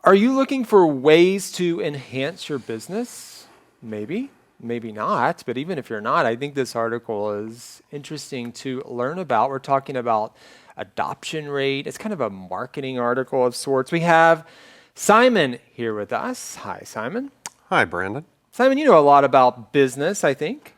Are you looking for ways to enhance your business? Maybe, maybe not. But even if you're not, I think this article is interesting to learn about. We're talking about adoption rate. It's kind of a marketing article of sorts. We have Simon here with us. Hi, Simon. Hi, Brandon. Simon, you know a lot about business, I think.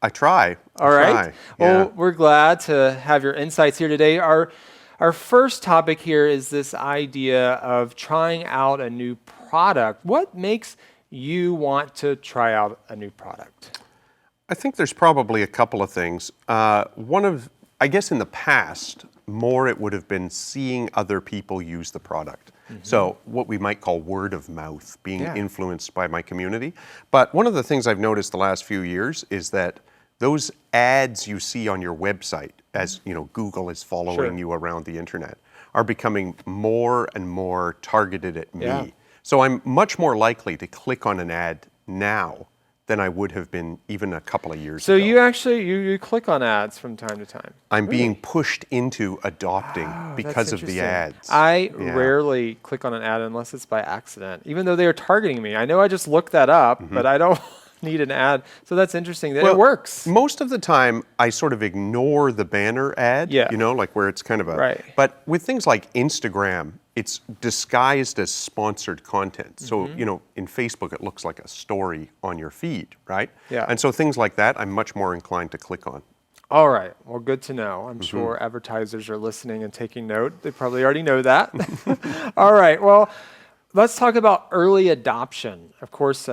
I try. All right. Well, Yeah. we're glad to have your insights here today. Our first topic here is this idea of trying out a new product. What makes you want to try out a new product? I think there's probably a couple of things. I guess in the past, more it would have been seeing other people use the product. So what we might call word of mouth, being influenced by my community. But one of the things I've noticed the last few years is that those ads you see on your website, as you know, Google is following you around the internet, are becoming more and more targeted at me. Yeah. So I'm much more likely to click on an ad now than I would have been even a couple of years So ago. you actually, you click on ads from time to time. I'm being pushed into adopting because of the ads. I rarely click on an ad unless it's by accident, even though they are targeting me. I know I just looked that up, but I don't need an ad. So that's interesting that it works. Most of the time, I sort of ignore the banner ad, you know, like where it's kind of a... Right. But with things like Instagram, it's disguised as sponsored content. So, you know, in Facebook, it looks like a story on your feed, right? Yeah. And so things like that, I'm much more inclined to click on. All right. Well, good to know. I'm sure advertisers are listening and taking note. They probably already know that. All right. Well, let's talk about early adoption. Of course,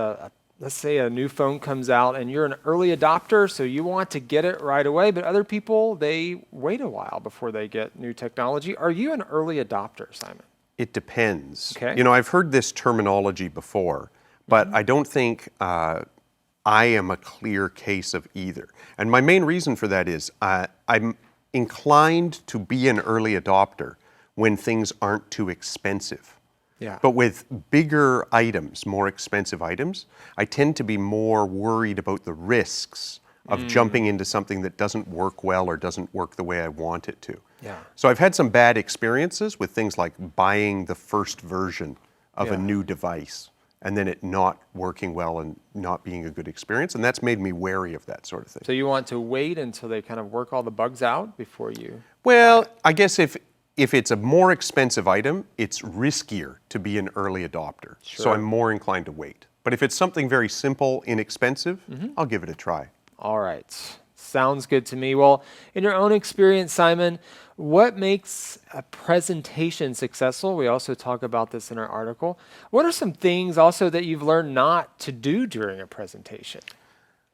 let's say a new phone comes out and you're an early adopter, so you want to get it right away, but other people, they wait a while before they get new technology. Are you an early adopter, Simon? It depends. Okay. You know, I've heard this terminology before, but I don't think I am a clear case of either. And my main reason for that is I'm inclined to be an early adopter when things aren't too expensive. Yeah. But with bigger items, more expensive items, I tend to be more worried about the risks of jumping into something that doesn't work well or doesn't work the way I want it to. Yeah. So I've had some bad experiences with things like buying the first version of a new device and then it not working well and not being a good experience. And that's made me wary of that sort of thing. So you want to wait until they kind of work all the bugs out before you... Well, I guess if it's a more expensive item, it's riskier to be an early adopter. Sure. So I'm more inclined to wait. But if it's something very simple, inexpensive, I'll give it a try. All right. Sounds good to me. Well, in your own experience, Simon, what makes a presentation successful? We also talk about this in our article. What are some things also that you've learned not to do during a presentation?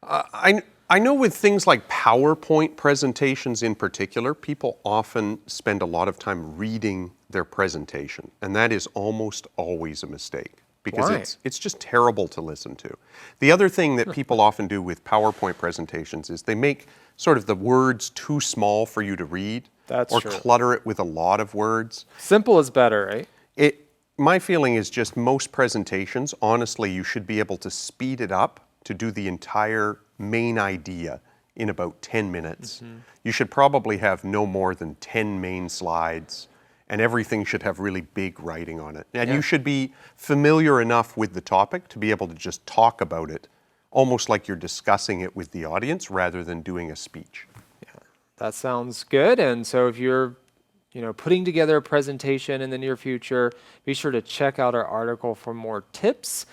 I know with things like PowerPoint presentations in particular, people often spend a lot of time reading their presentation, and that is almost always a mistake. Because it's just terrible to listen to. The other thing that people often do with PowerPoint presentations is they make sort of the words too small for you to read. That's or true. Clutter it with a lot of words. Simple is better, right? My feeling is just most presentations, honestly, you should be able to speed it up to do the entire main idea in about 10 minutes. You should probably have no more than 10 main slides, and everything should have really big writing on it. And you should be familiar enough with the topic to be able to just talk about it, almost like you're discussing it with the audience rather than doing a speech. Yeah, that sounds good. And so if you're putting together a presentation in the near future, be sure to check out our article for more tips.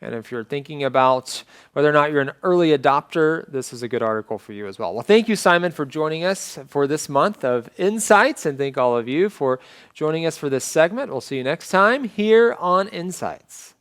And if you're thinking about whether or not you're an early adopter, this is a good article for you as well. Well, thank you, Simon, for joining us for this month of Insights, and thank all of you for joining us for this segment. We'll see you next time here on Insights.